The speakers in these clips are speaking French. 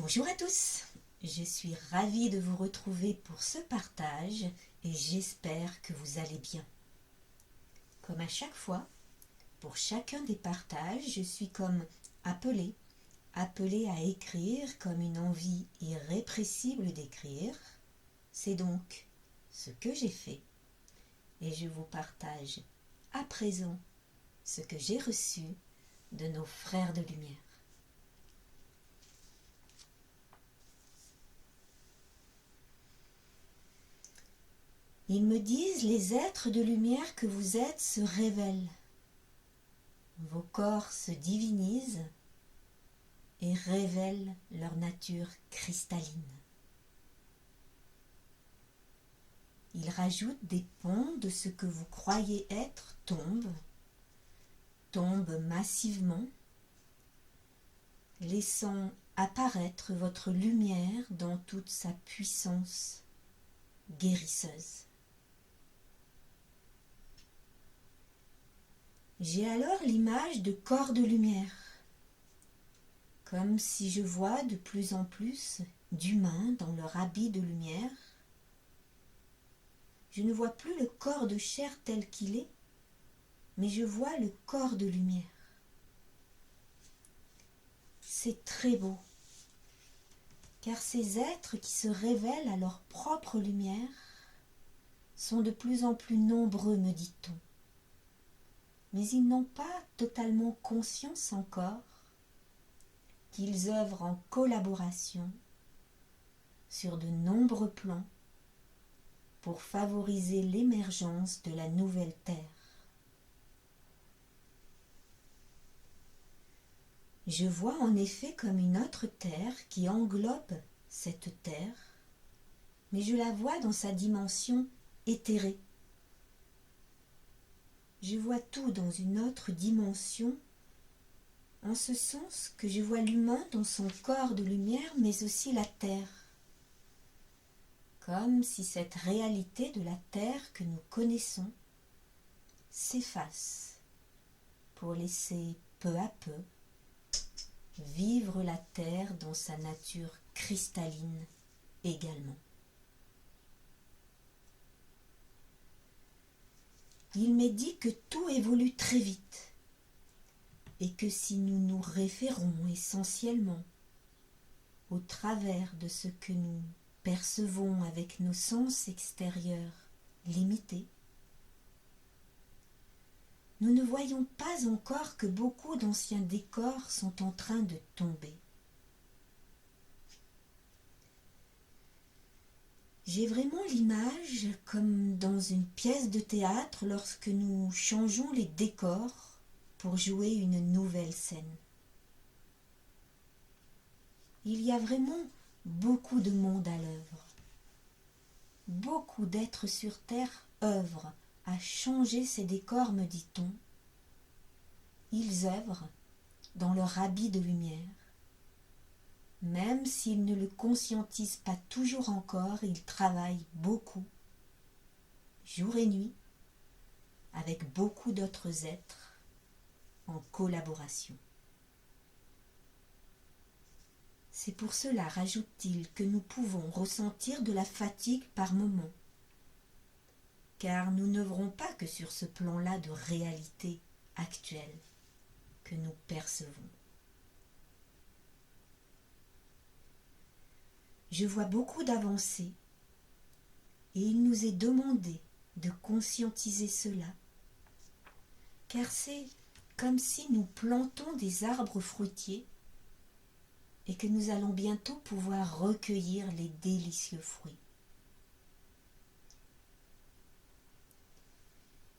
Bonjour à tous, je suis ravie de vous retrouver pour ce partage et j'espère que vous allez bien. Comme à chaque fois, pour chacun des partages, je suis comme appelée à écrire comme une envie irrépressible d'écrire. C'est donc ce que j'ai fait et je vous partage à présent ce que j'ai reçu de nos frères de lumière. Ils me disent, les êtres de lumière que vous êtes se révèlent. Vos corps se divinisent et révèlent leur nature cristalline. Ils rajoutent des ponts de ce que vous croyez être tombent massivement, laissant apparaître votre lumière dans toute sa puissance guérisseuse. J'ai alors l'image de corps de lumière, comme si je vois de plus en plus d'humains dans leur habit de lumière. Je ne vois plus le corps de chair tel qu'il est, mais je vois le corps de lumière. C'est très beau, car ces êtres qui se révèlent à leur propre lumière sont de plus en plus nombreux, me dit-on. Mais ils n'ont pas totalement conscience encore qu'ils œuvrent en collaboration sur de nombreux plans pour favoriser l'émergence de la nouvelle Terre. Je vois en effet comme une autre Terre qui englobe cette Terre, mais je la vois dans sa dimension éthérée. Je vois tout dans une autre dimension, en ce sens que je vois l'humain dans son corps de lumière, mais aussi la Terre. Comme si cette réalité de la Terre que nous connaissons s'efface pour laisser peu à peu vivre la Terre dans sa nature cristalline également. Il m'est dit que tout évolue très vite et que si nous nous référons essentiellement au travers de ce que nous percevons avec nos sens extérieurs limités, nous ne voyons pas encore que beaucoup d'anciens décors sont en train de tomber. J'ai vraiment l'image comme dans une pièce de théâtre lorsque nous changeons les décors pour jouer une nouvelle scène. Il y a vraiment beaucoup de monde à l'œuvre. Beaucoup d'êtres sur Terre œuvrent à changer ces décors, me dit-on. Ils œuvrent dans leur habit de lumière. Même s'ils ne le conscientisent pas toujours encore, ils travaillent beaucoup, jour et nuit, avec beaucoup d'autres êtres, en collaboration. C'est pour cela, rajoute-t-il, que nous pouvons ressentir de la fatigue par moments, car nous n'œuvrons pas que sur ce plan-là de réalité actuelle que nous percevons. Je vois beaucoup d'avancées et il nous est demandé de conscientiser cela, car c'est comme si nous plantons des arbres fruitiers et que nous allons bientôt pouvoir recueillir les délicieux fruits.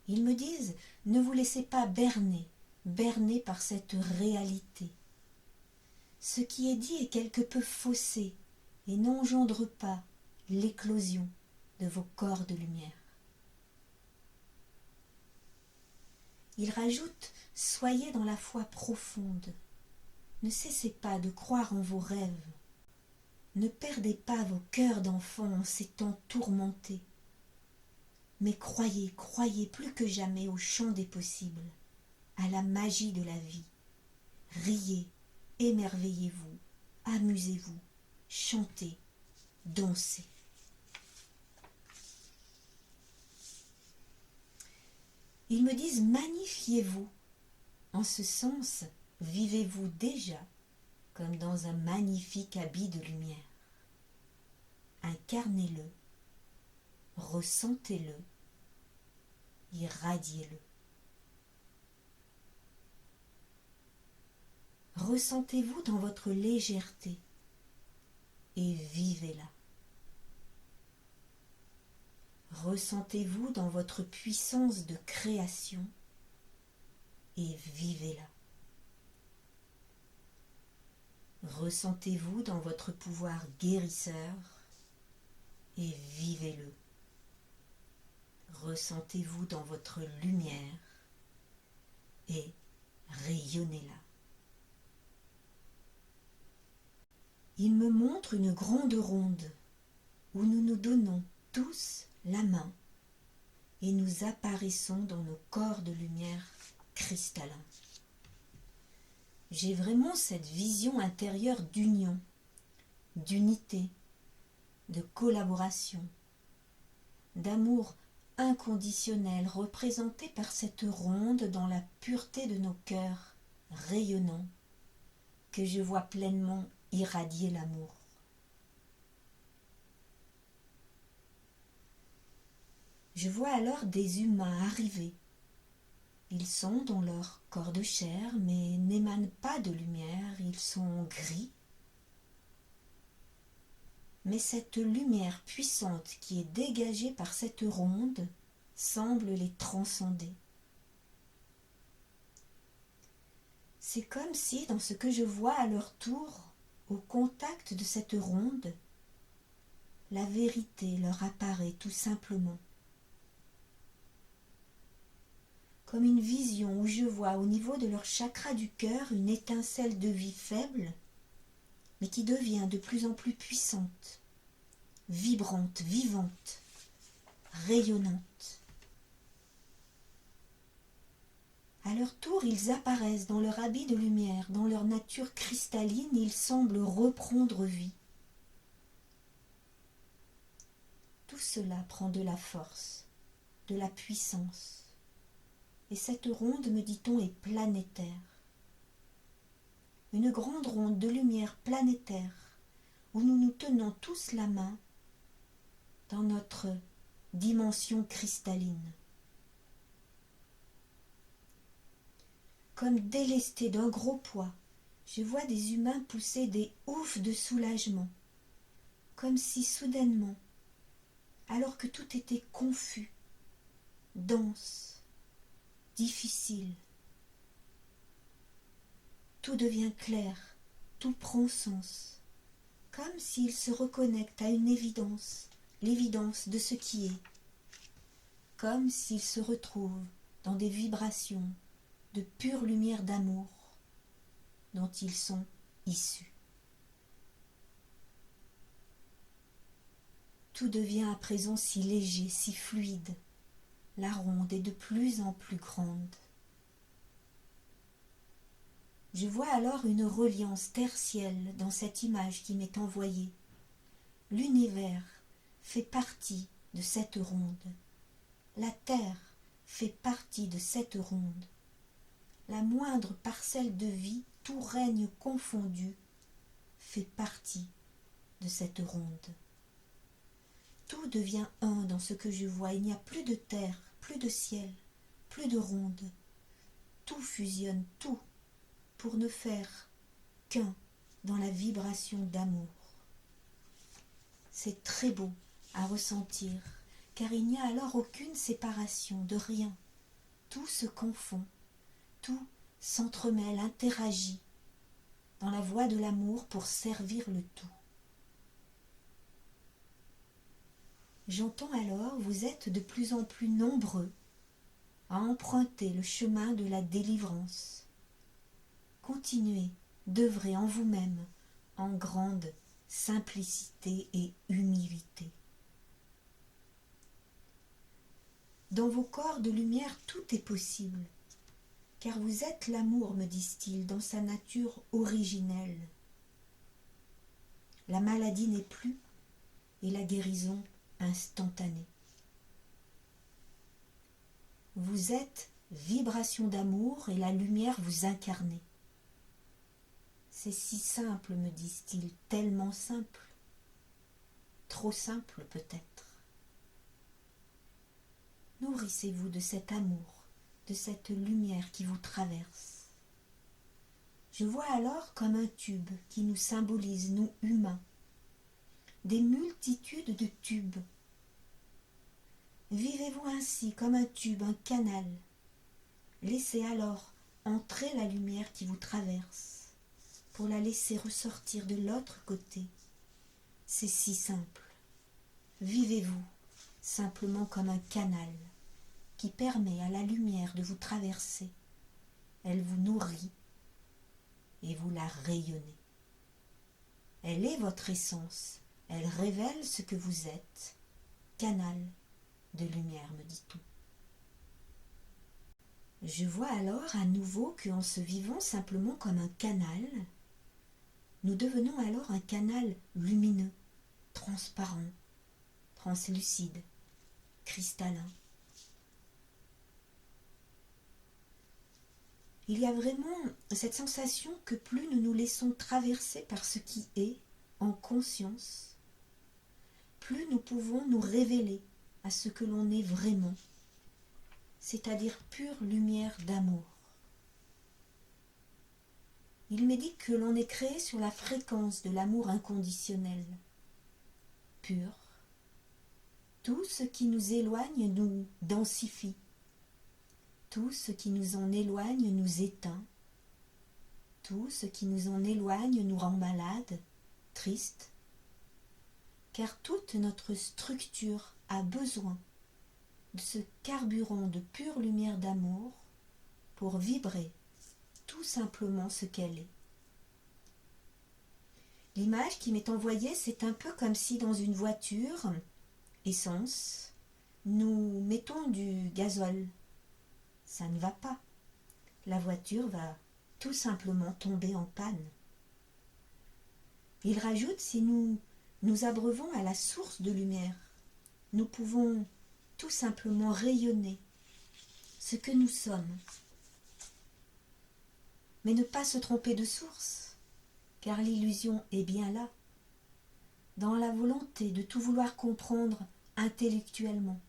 Ils me disent, ne vous laissez pas berner par cette réalité. Ce qui est dit est quelque peu faussé et n'engendre pas l'éclosion de vos corps de lumière. Il rajoute, soyez dans la foi profonde. Ne cessez pas de croire en vos rêves. Ne perdez pas vos cœurs d'enfants en ces temps tourmentés. Mais croyez plus que jamais au champ des possibles, à la magie de la vie. Riez, émerveillez-vous, amusez-vous, chanter, danser. Ils me disent magnifiez-vous. En ce sens, vivez-vous déjà comme dans un magnifique habit de lumière. Incarnez-le, ressentez-le, irradiez-le. Ressentez-vous dans votre légèreté et vivez-la. Ressentez-vous dans votre puissance de création et vivez-la. Ressentez-vous dans votre pouvoir guérisseur et vivez-le. Ressentez-vous dans votre lumière et rayonnez-la. Il me montre une grande ronde où nous nous donnons tous la main et nous apparaissons dans nos corps de lumière cristallins. J'ai vraiment cette vision intérieure d'union, d'unité, de collaboration, d'amour inconditionnel représenté par cette ronde dans la pureté de nos cœurs rayonnants que je vois pleinement irradier l'amour. Je vois alors des humains arriver. Ils sont dans leur corps de chair, mais n'émanent pas de lumière, ils sont gris. Mais cette lumière puissante qui est dégagée par cette ronde semble les transcender. C'est comme si, dans ce que je vois à leur tour, au contact de cette ronde, la vérité leur apparaît tout simplement. Comme une vision où je vois au niveau de leur chakra du cœur une étincelle de vie faible, mais qui devient de plus en plus puissante, vibrante, vivante, rayonnante. À leur tour, ils apparaissent dans leur habit de lumière, dans leur nature cristalline, ils semblent reprendre vie. Tout cela prend de la force, de la puissance. Et cette ronde, me dit-on, est planétaire. Une grande ronde de lumière planétaire, où nous nous tenons tous la main dans notre dimension cristalline. Comme délestés d'un gros poids, je vois des humains pousser des oufs de soulagement, comme si soudainement, alors que tout était confus, dense, difficile, tout devient clair, tout prend sens, comme s'ils se reconnectent à une évidence, l'évidence de ce qui est, comme s'ils se retrouvent dans des vibrations de pure lumière d'amour dont ils sont issus. Tout devient à présent si léger, si fluide. La ronde est de plus en plus grande. Je vois alors une reliance tertielle dans cette image qui m'est envoyée. L'univers fait partie de cette ronde. La terre fait partie de cette ronde. La moindre parcelle de vie, tout règne confondu, fait partie de cette ronde. Tout devient un dans ce que je vois. Il n'y a plus de terre, plus de ciel, plus de ronde. Tout fusionne, tout, pour ne faire qu'un dans la vibration d'amour. C'est très beau à ressentir, car il n'y a alors aucune séparation de rien. Tout se confond, tout s'entremêle, interagit dans la voie de l'amour pour servir le tout. J'entends alors, vous êtes de plus en plus nombreux à emprunter le chemin de la délivrance. Continuez d'œuvrer en vous-même en grande simplicité et humilité. Dans vos corps de lumière, tout est possible, car vous êtes l'amour, me disent-ils, dans sa nature originelle. la maladie n'est plus et la guérison instantanée. Vous êtes vibration d'amour et la lumière vous incarnez. C'est si simple, me disent-ils, tellement simple. Trop simple peut-être. Nourrissez-vous de cet amour, de cette lumière qui vous traverse. Je vois alors comme un tube qui nous symbolise, nous humains, des multitudes de tubes. Vivez-vous ainsi comme un tube, un canal. Laissez alors entrer la lumière qui vous traverse pour la laisser ressortir de l'autre côté. C'est si simple. Vivez-vous simplement comme un canal qui permet à la lumière de vous traverser. Elle vous nourrit et vous la rayonnez. Elle est votre essence. Elle révèle ce que vous êtes. Canal de lumière, me dit-on. Je vois alors à nouveau qu'en se vivant simplement comme un canal, nous devenons alors un canal lumineux, transparent, translucide, cristallin. Il y a vraiment cette sensation que plus nous nous laissons traverser par ce qui est en conscience, plus nous pouvons nous révéler à ce que l'on est vraiment, c'est-à-dire pure lumière d'amour. Il m'est dit que l'on est créé sur la fréquence de l'amour inconditionnel, pur. Tout ce qui nous éloigne nous densifie. Tout ce qui nous en éloigne nous éteint. Tout ce qui nous en éloigne nous rend malades, tristes. Car toute notre structure a besoin de ce carburant de pure lumière d'amour pour vibrer tout simplement ce qu'elle est. L'image qui m'est envoyée, c'est un peu comme si dans une voiture, essence, nous mettons du gazole. Ça ne va pas. La voiture va tout simplement tomber en panne. Il rajoute, si nous nous abreuvons à la source de lumière, nous pouvons tout simplement rayonner ce que nous sommes. Mais ne pas se tromper de source, car l'illusion est bien là, dans la volonté de tout vouloir comprendre intellectuellement,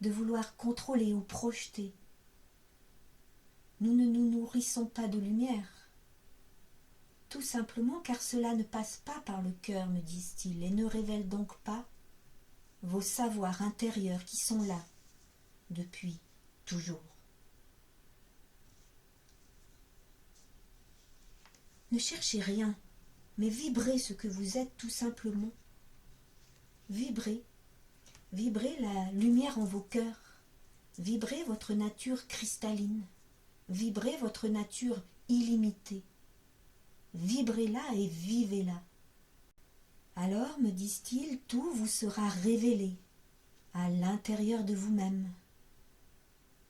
de vouloir contrôler ou projeter. Nous ne nous nourrissons pas de lumière, tout simplement car cela ne passe pas par le cœur, me disent-ils, et ne révèle donc pas vos savoirs intérieurs qui sont là depuis toujours. Ne cherchez rien, mais vibrez ce que vous êtes tout simplement. Vibrez, vibrez la lumière en vos cœurs, vibrez votre nature cristalline, vibrez votre nature illimitée. Vibrez-la et vivez-la. Alors, me disent-ils, tout vous sera révélé à l'intérieur de vous-même.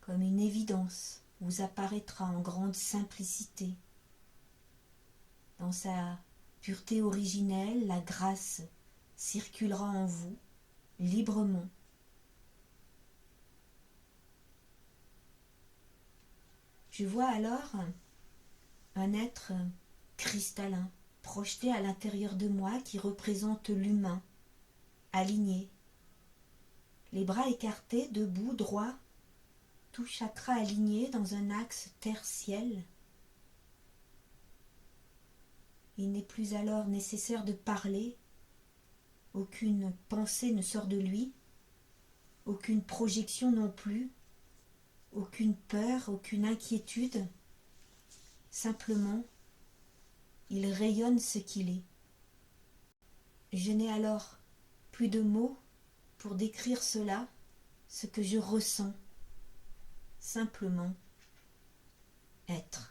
Comme une évidence vous apparaîtra en grande simplicité. Dans sa pureté originelle, la grâce circulera en vous librement. Je vois alors un être cristallin projeté à l'intérieur de moi qui représente l'humain, aligné, les bras écartés, debout, droit, tout chakra aligné dans un axe terre-ciel. Il n'est plus alors nécessaire de parler, aucune pensée ne sort de lui, aucune projection non plus, aucune peur, aucune inquiétude. Simplement, il rayonne ce qu'il est. Je n'ai alors plus de mots pour décrire cela, ce que je ressens. Simplement être.